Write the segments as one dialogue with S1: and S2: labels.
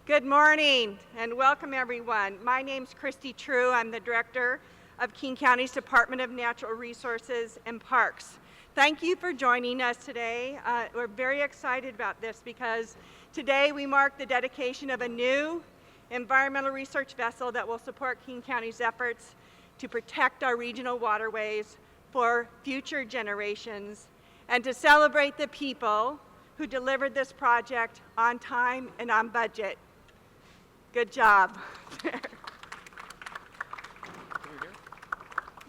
S1: Good morning and welcome everyone. My name's Christy True. I'm the Director of King County's Department of Natural Resources and Parks. Thank you for joining us today. We're very excited about this because today we mark the dedication of a new environmental research vessel that will support King County's efforts to protect our regional waterways for future generations and to celebrate the people who delivered this project on time and on budget. Good job.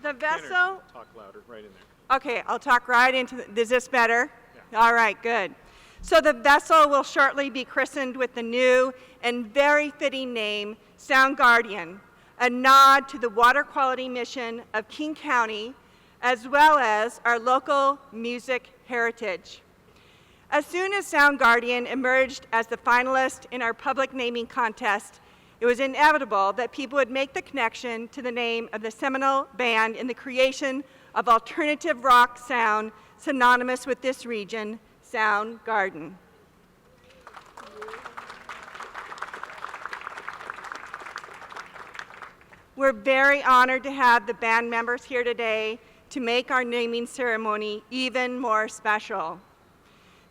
S1: The vessel.
S2: Talk louder, right in there.
S1: Okay, I'll talk right into is this better?
S2: Yeah.
S1: All right, good. So the vessel will shortly be christened with the new and very fitting name, SoundGuardian, a nod to the water quality mission of King County, as well as our local music heritage. As soon as SoundGuardian emerged as the finalist in our public naming contest, it was inevitable that people would make the connection to the name of the seminal band in the creation of alternative rock sound synonymous with this region, SoundGarden. We're very honored to have the band members here today to make our naming ceremony even more special.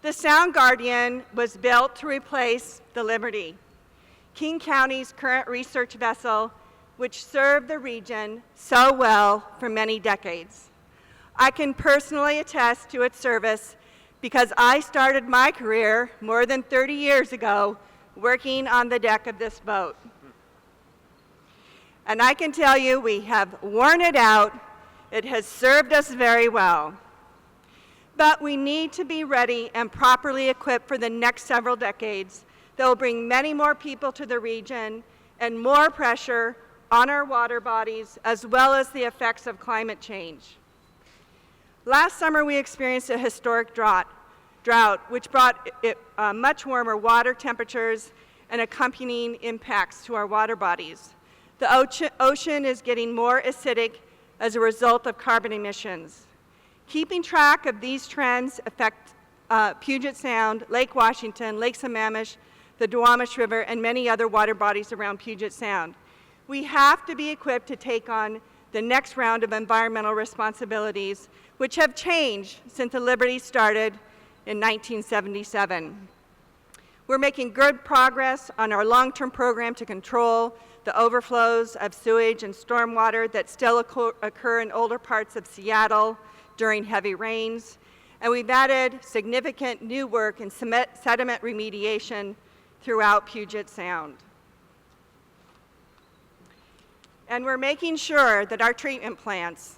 S1: The SoundGuardian was built to replace the Liberty, King County's current research vessel, which served the region so well for many decades. I can personally attest to its service because I started my career more than 30 years ago working on the deck of this boat. And I can tell you we have worn it out. It has served us very well. But we need to be ready and properly equipped for the next several decades that will bring many more people to the region and more pressure on our water bodies, as well as the effects of climate change. Last summer, we experienced a historic drought, which brought much warmer water temperatures and accompanying impacts to our water bodies. The ocean is getting more acidic as a result of carbon emissions. Keeping track of these trends affect Puget Sound, Lake Washington, Lake Sammamish, the Duwamish River, and many other water bodies around Puget Sound. We have to be equipped to take on the next round of environmental responsibilities, which have changed since the Liberty started in 1977. We're making good progress on our long-term program to control the overflows of sewage and stormwater that still occur in older parts of Seattle during heavy rains, and we've added significant new work in sediment remediation throughout Puget Sound. And we're making sure that our treatment plants,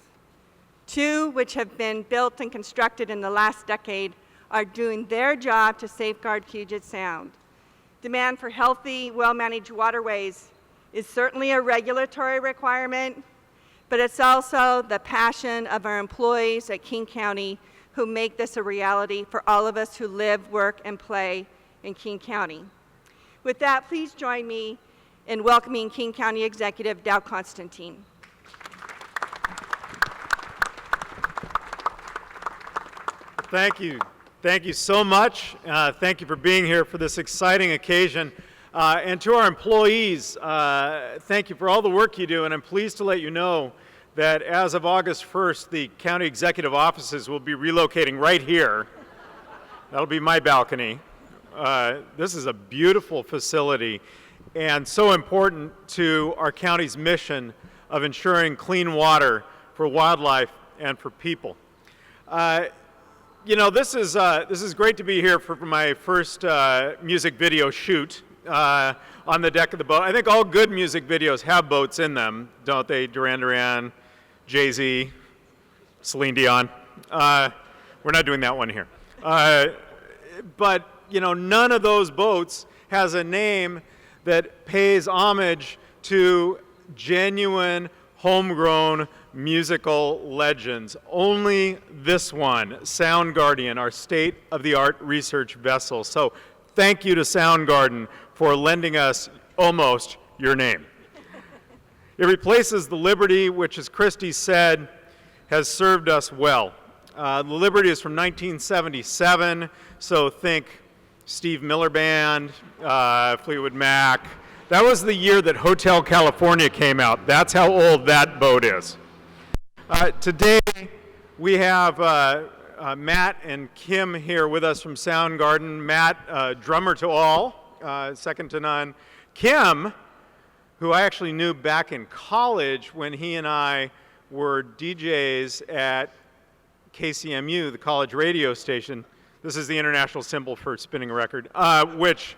S1: two which have been built and constructed in the last decade, are doing their job to safeguard Puget Sound. Demand for healthy, well-managed waterways is certainly a regulatory requirement, but it's also the passion of our employees at King County who make this a reality for all of us who live, work, and play in King County. With that, please join me in welcoming King County Executive Dow Constantine.
S2: Thank you. Thank you so much. Thank you for being here for this exciting occasion. And to our employees, thank you for all the work you do, and I'm pleased to let you know that as of August 1st, the county executive offices will be relocating right here. That'll be my balcony. This is a beautiful facility and so important to our county's mission of ensuring clean water for wildlife and for people. You know, this is great to be here for my first music video shoot on the deck of the boat. I think all good music videos have boats in them, don't they? Duran Duran, Jay-Z, Celine Dion. We're not doing that one here. But, you know, none of those boats has a name that pays homage to genuine, homegrown musical legends. Only this one, SoundGuardian, our state-of-the-art research vessel. So thank you to SoundGarden for lending us almost your name. It replaces the Liberty, which, as Christy said, has served us well. The Liberty is from 1977, so think Steve Miller Band, Fleetwood Mac. That was the year that Hotel California came out. That's how old that boat is. Today, we have Matt and Kim here with us from Soundgarden. Matt, drummer to all, second to none. Kim, who I actually knew back in college when he and I were DJs at KCMU, the college radio station. This is the international symbol for spinning a record, which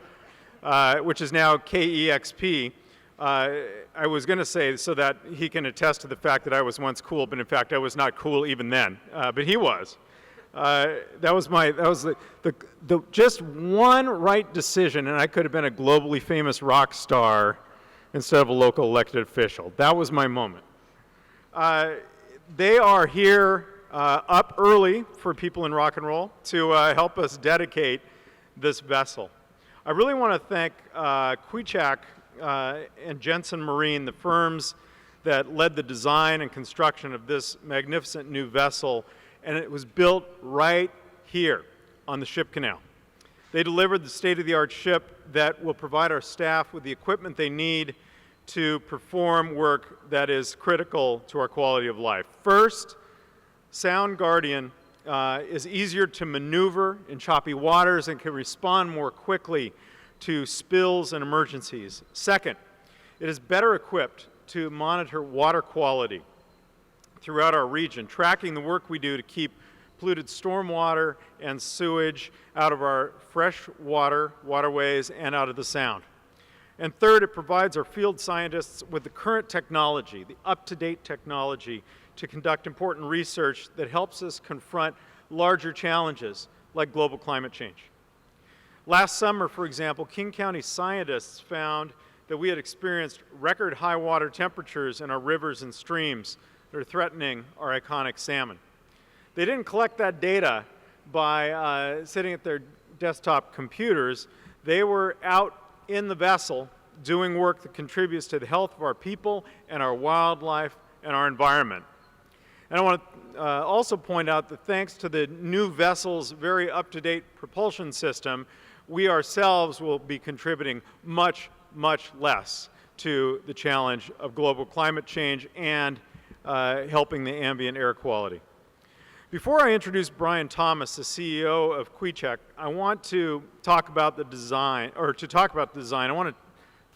S2: is now KEXP. I was going to say so that he can attest to the fact that I was once cool, but in fact I was not cool even then. But he was. That was the just one right decision, and I could have been a globally famous rock star instead of a local elected official. That was my moment. They are here up early for people in rock and roll to help us dedicate this vessel. I really want to thank Qui Jack and Jensen Marine, the firms that led the design and construction of this magnificent new vessel, and it was built right here on the ship canal. They delivered the state-of-the-art ship that will provide our staff with the equipment they need to perform work that is critical to our quality of life. First, SoundGuardian is easier to maneuver in choppy waters and can respond more quickly to spills and emergencies. Second, it is better equipped to monitor water quality throughout our region, tracking the work we do to keep polluted stormwater and sewage out of our fresh waterways and out of the Sound. And third, it provides our field scientists with the current technology, the up-to-date technology, to conduct important research that helps us confront larger challenges like global climate change. Last summer, for example, King County scientists found that we had experienced record high water temperatures in our rivers and streams that are threatening our iconic salmon. They didn't collect that data by sitting at their desktop computers. They were out in the vessel doing work that contributes to the health of our people and our wildlife and our environment. And I want to also point out that thanks to the new vessel's very up-to-date propulsion system, we ourselves will be contributing much, much less to the challenge of global climate change and helping the ambient air quality. Before I introduce Brian Thomas, the CEO of Qui Jack, I want to talk about the design, I want to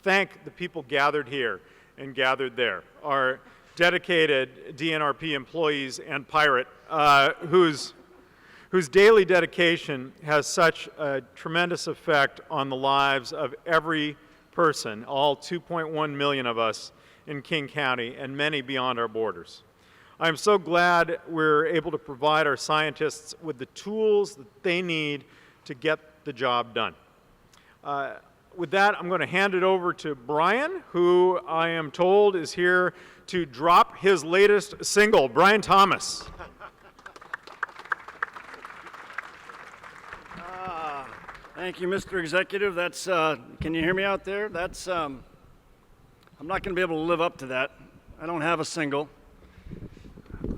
S2: thank the people gathered here and gathered there, our dedicated DNRP employees and Pirate, whose daily dedication has such a tremendous effect on the lives of every person, all 2.1 million of us in King County and many beyond our borders. I'm so glad we're able to provide our scientists with the tools that they need to get the job done. With that, I'm going to hand it over to Brian, who I am told is here to drop his latest single. Brian Thomas.
S3: Thank you, Mr. Executive. That's, can you hear me out there? That's, I'm not going to be able to live up to that. I don't have a single.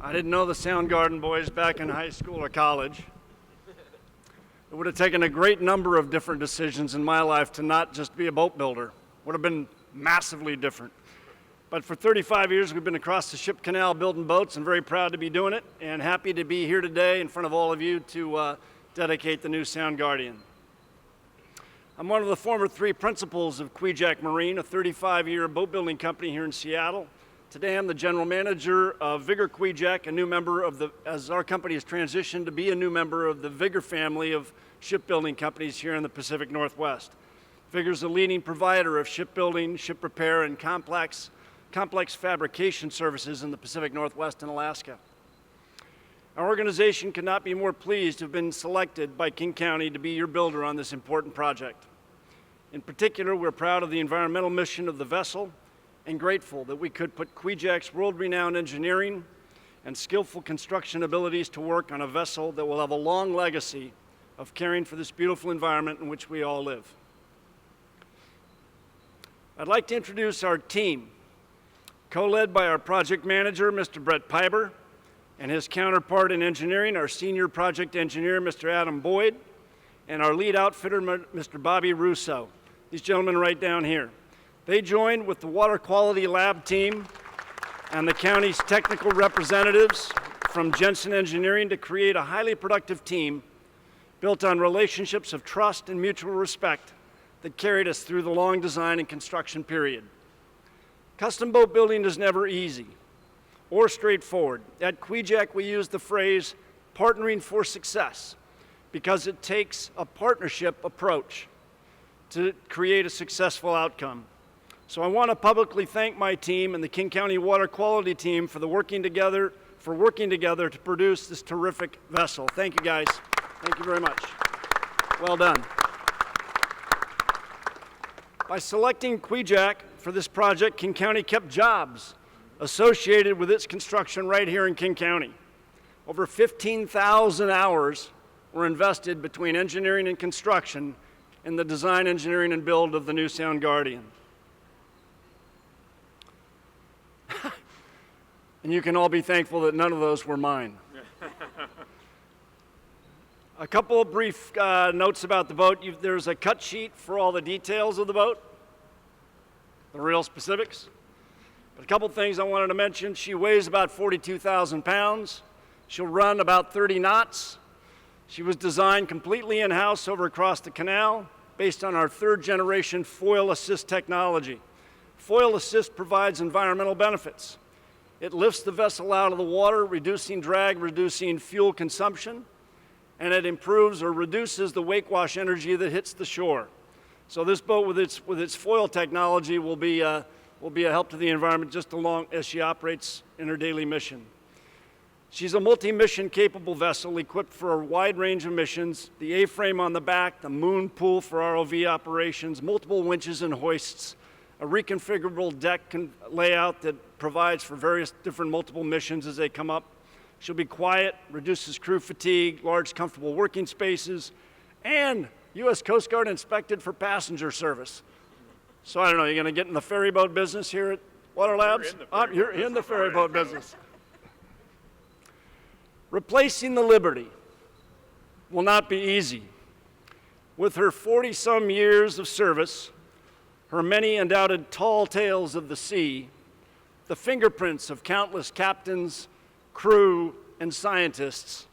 S3: I didn't know the Soundgarden boys back in high school or college. It would have taken a great number of different decisions in my life to not just be a boat builder. Would have been massively different. But for 35 years, we've been across the ship canal building boats, and very proud to be doing it, and happy to be here today in front of all of you to dedicate the new Soundguardian. I'm one of the former 3 principals of Qui Jack Marine, a 35-year boat building company here in Seattle. Today I'm the general manager of Vigor Qui Jack, a new member of as our company has transitioned to be a new member of the Vigor family of shipbuilding companies here in the Pacific Northwest. Vigor is a leading provider of shipbuilding, ship repair, and complex fabrication services in the Pacific Northwest and Alaska. Our organization could not be more pleased to have been selected by King County to be your builder on this important project. In particular, we're proud of the environmental mission of the vessel and grateful that we could put Qui Jack's world-renowned engineering and skillful construction abilities to work on a vessel that will have a long legacy of caring for this beautiful environment in which we all live. I'd like to introduce our team, co-led by our project manager, Mr. Brett Piber, and his counterpart in engineering, our senior project engineer, Mr. Adam Boyd, and our lead outfitter, Mr. Bobby Russo. These gentlemen right down here. They joined with the Water Quality Lab team and the county's technical representatives from Jensen Engineering to create a highly productive team built on relationships of trust and mutual respect that carried us through the long design and construction period. Custom boat building is never easy or straightforward. At Qui Jack, we use the phrase partnering for success because it takes a partnership approach to create a successful outcome. So I want to publicly thank my team and the King County Water Quality team for working together to produce this terrific vessel. Thank you, guys. Thank you very much. Well done. By selecting Qui Jack for this project, King County kept jobs associated with its construction right here in King County. Over 15,000 hours were invested between engineering and construction in the design, engineering, and build of the new SoundGuardian. And you can all be thankful that none of those were mine. A couple of brief notes about the boat. There's a cut sheet for all the details of the boat, the real specifics. But a couple things I wanted to mention. She weighs about 42,000 pounds. She'll run about 30 knots. She was designed completely in-house over across the canal based on our third-generation foil assist technology. Foil assist provides environmental benefits. It lifts the vessel out of the water, reducing drag, reducing fuel consumption, and it improves or reduces the wake wash energy that hits the shore. So this boat with its foil technology will be a help to the environment just along as she operates in her daily mission. She's a multi-mission capable vessel equipped for a wide range of missions, the A-frame on the back, the moon pool for ROV operations, multiple winches and hoists, a reconfigurable deck layout that provides for various different multiple missions as they come up. She'll be quiet, reduces crew fatigue, large comfortable working spaces, and U.S. Coast Guard inspected for passenger service. So I don't know, you're going to get in the ferry boat business here at Water Labs? You're in the ferry boat business. Replacing the Liberty will not be easy. With her 40-some years of service, her many undoubted tall tales of the sea, the fingerprints of countless captains, crew, and scientists,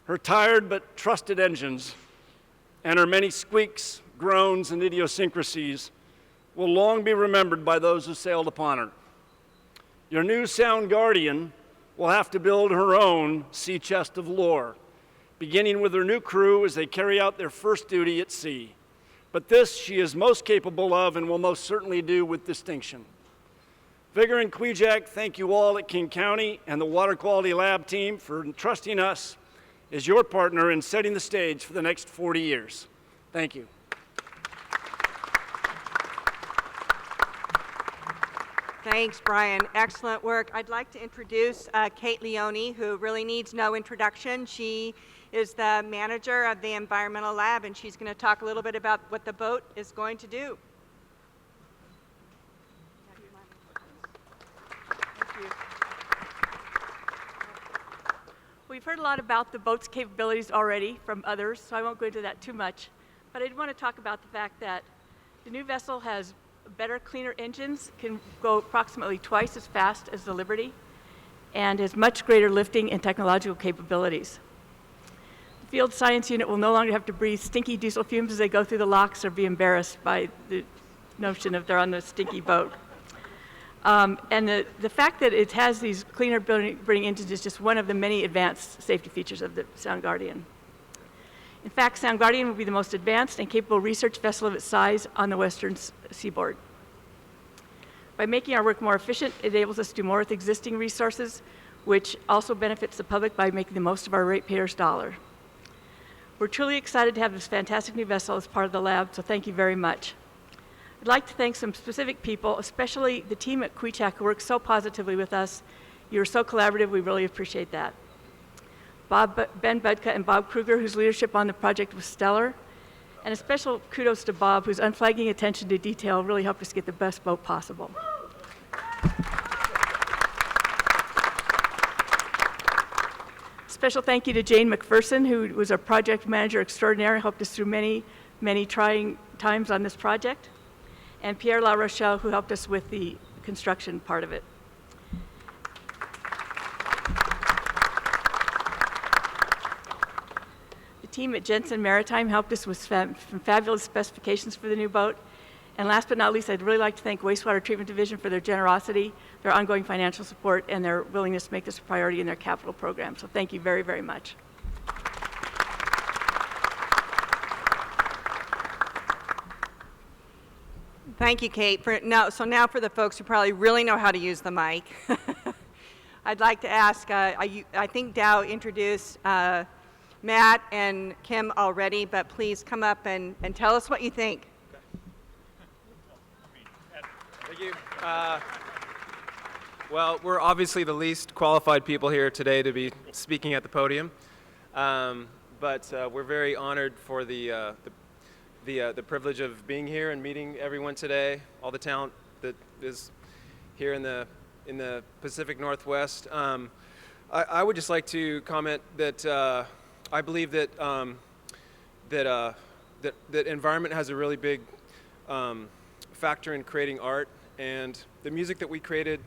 S3: her tired but trusted engines, and her many squeaks, groans, and idiosyncrasies will long be remembered by those who sailed upon her. Your new SoundGuardian will have to build her own sea chest of lore, beginning with her new crew as they carry out their first duty at sea. But this she is most capable of and will most certainly do with distinction. Vigor and Qui Jack, thank you all at King County and the Water Quality Lab team for entrusting us as your partner in setting the stage for the next 40 years. Thank you.
S1: Thanks, Brian. Excellent work. I'd like to introduce Kate Leone, who really needs no introduction. She is the manager of the Environmental Lab, and she's going to talk a little bit about what the boat is going to do.
S4: Thank you. We've heard a lot about the boat's capabilities already from others, so I won't go into that too much. But I did want to talk about the fact that the new vessel has better, cleaner engines, can go approximately twice as fast as the Liberty, and has much greater lifting and technological capabilities. The Field Science Unit will no longer have to breathe stinky diesel fumes as they go through the locks or be embarrassed by the notion of they're on the stinky boat. And the fact that it has these cleaner burning engines is just one of the many advanced safety features of the SoundGuardian. In fact, SoundGuardian will be the most advanced and capable research vessel of its size on the western seaboard. By making our work more efficient, it enables us to do more with existing resources, which also benefits the public by making the most of our ratepayers' dollar. We're truly excited to have this fantastic new vessel as part of the lab, so thank you very much. I'd like to thank some specific people, especially the team at Qui Jack who worked so positively with us. You were so collaborative, we really appreciate that. Ben Budka and Bob Kruger, whose leadership on the project was stellar, and a special kudos to Bob, whose unflagging attention to detail really helped us get the best boat possible. special thank you to Jane McPherson, who was our project manager extraordinaire, helped us through many, many trying times on this project, and Pierre La Rochelle, who helped us with the construction part of it. The team at Jensen Maritime helped us with some fabulous specifications for the new boat. And last but not least, I'd really like to thank Wastewater Treatment Division for their generosity, their ongoing financial support, and their willingness to make this a priority in their capital program. So thank you very, very much.
S1: Thank you, Kate. So now for the folks who probably really know how to use the mic, I'd like to ask, I think Dow introduced Matt and Kim already, but please come up and tell us what you think.
S5: Thank you. Well, we're obviously the least qualified people here today to be speaking at the podium, but we're very honored for the privilege of being here and meeting everyone today, all the talent that is here in the Pacific Northwest. I would just like to comment that I believe that that environment has a really big factor in creating art, and the music that we created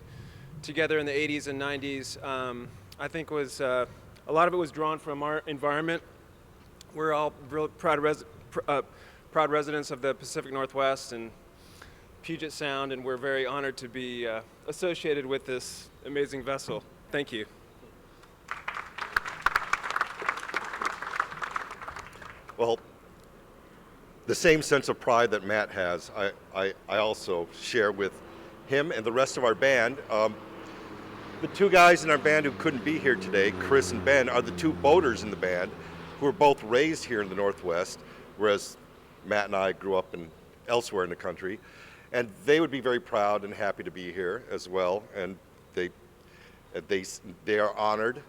S5: together in the 80s and 90s, I think was a lot of it was drawn from our environment. We're all real proud residents of the Pacific Northwest and Puget Sound, and we're very honored to be associated with this amazing vessel. Thank you.
S6: Well, the same sense of pride that Matt has, I also share with him and the rest of our band. The two guys in our band who couldn't be here today, Chris and Ben, are the two boaters in the band who were both raised here in the Northwest, whereas Matt and I grew up elsewhere in the country. And they would be very proud and happy to be here as well. And they are honored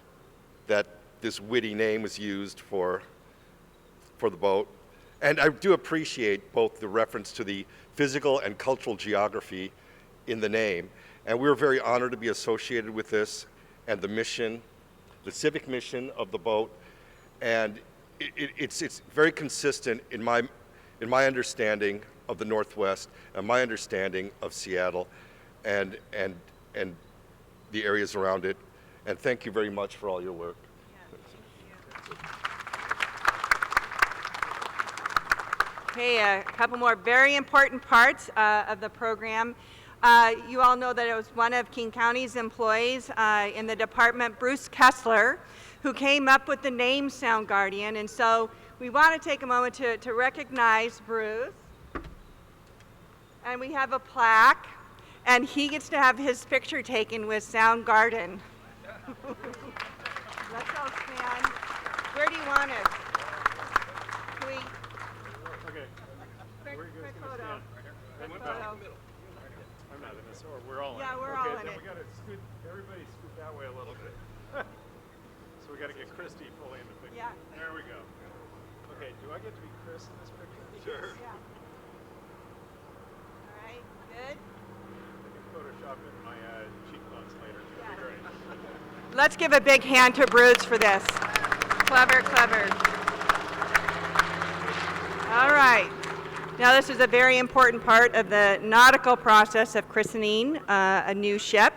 S6: that this witty name was used for the boat. And I do appreciate both the reference to the physical and cultural geography in the name. And we're very honored to be associated with this and the mission, the civic mission of the boat. And it's very consistent in my understanding of the Northwest and my understanding of Seattle and the areas around it. And thank you very much for all your work.
S1: Okay, a couple more very important parts of the program. You all know that it was one of King County's employees in the department, Bruce Kessler, who came up with the name SoundGuardian. And so we want to take a moment to recognize Bruce. And we have a plaque, and he gets to have his picture taken with Soundgarden. Let's all stand. Where do you want it? Can we?
S2: Okay.
S1: Quick photo. Quick photo.
S2: I'm not in this, or we're all in it.
S1: Yeah, we're all in
S2: then
S1: it.
S2: we got to scoot, everybody scoot that way a little bit. So we got to get Christy fully in the picture.
S1: Yeah.
S2: There we go. Okay, do I get to be Chris in this picture? Sure.
S1: Yeah. All right, good.
S2: I can Photoshop in my cheekbones later. That'd be great.
S1: Let's give a big hand to Bruce for this. Clever, clever. All right. Now this is a very important part of the nautical process of christening a new ship.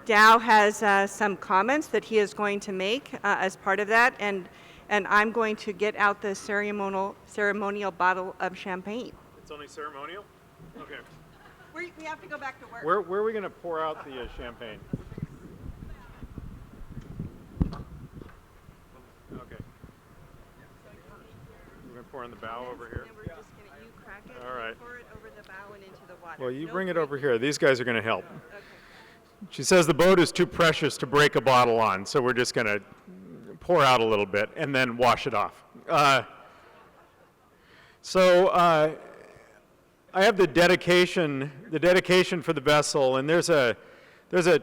S1: Dow has some comments that he is going to make as part of that, and I'm going to get out the ceremonial bottle of champagne.
S2: It's only ceremonial? Okay.
S1: We have to go back to work.
S2: Where are we going to pour out the champagne? Okay. We're going to pour in the bow over here?
S1: And we're just going to, you crack it,
S2: All right.
S1: pour it over the bow and into the water.
S2: Well, you
S1: No
S2: bring it
S1: drink.
S2: over here. These guys are going to help.
S1: Okay.
S2: She says the boat is too precious to break a bottle on, so we're just going to pour out a little bit and then wash it off. I have the dedication for the vessel, and there's a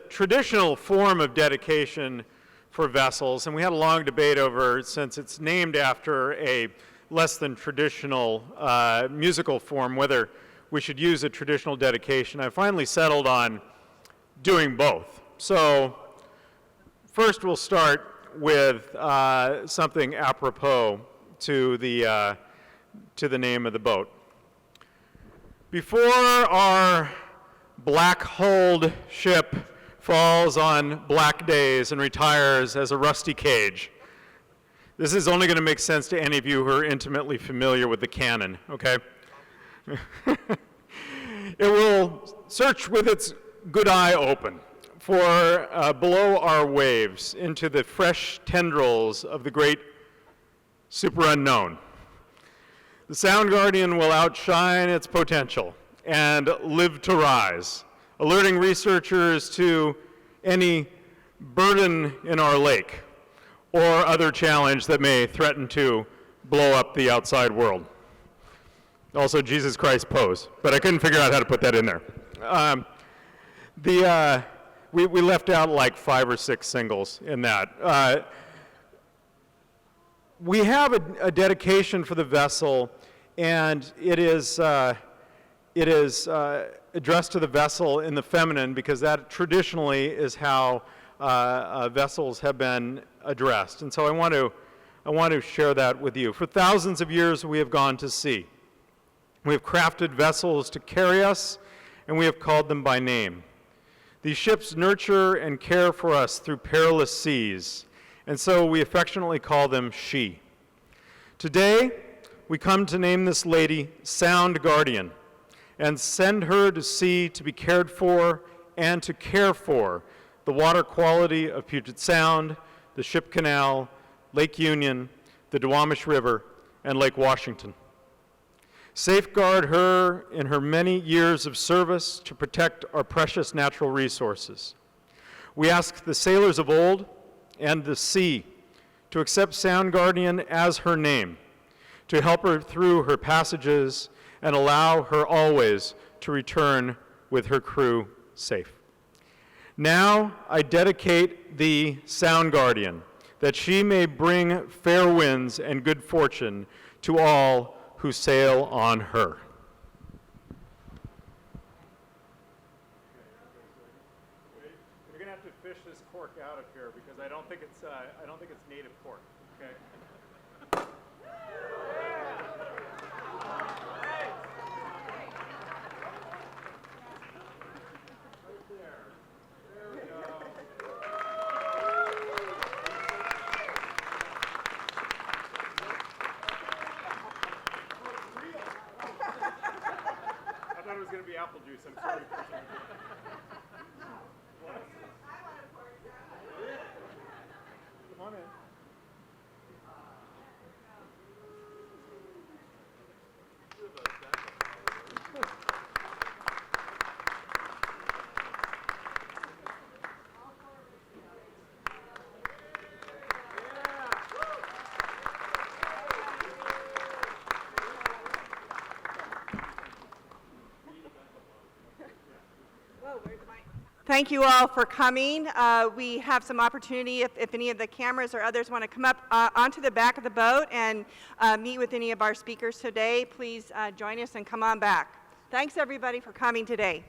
S2: traditional form of dedication for vessels, and we had a long debate over, since it's named after a less than traditional musical form, whether we should use a traditional dedication. I finally settled on doing both. So first we'll start with something apropos to the name of the boat. Before our black-hulled ship falls on black days and retires as a rusty cage, this is only going to make sense to any of you who are intimately familiar with the canon, okay? It will search with its good eye open for below our waves into the fresh tendrils of the great super unknown. The SoundGuardian will outshine its potential and live to rise, alerting researchers to any burden in our lake or other challenge that may threaten to blow up the outside world. Also, Jesus Christ pose, but I couldn't figure out how to put that in there. We left out like 5 or 6 singles in that. We have a dedication for the vessel, and it is addressed to the vessel in the feminine because that traditionally is how vessels have been addressed. And so I want to share that with you. For thousands of years, we have gone to sea. We have crafted vessels to carry us, and we have called them by name. These ships nurture and care for us through perilous seas, and so we affectionately call them she. Today, we come to name this lady SoundGuardian and send her to sea to be cared for and to care for the water quality of Puget Sound, the Ship Canal, Lake Union, the Duwamish River, and Lake Washington. Safeguard her in her many years of service to protect our precious natural resources. We ask the sailors of old and the sea to accept SoundGuardian as her name, to help her through her passages and allow her always to return with her crew safe. Now I dedicate thee, SoundGuardian, that she may bring fair winds and good fortune to all who sail on her. You're going to have to fish this cork out of here because I don't think it's native cork. Okay. I thought it was going to be apple juice. I'm sorry. Come on in.
S1: Thank you all for coming. We have some opportunity if any of the cameras or others want to come up onto the back of the boat and meet with any of our speakers today. Please join us and come on back. Thanks everybody for coming today.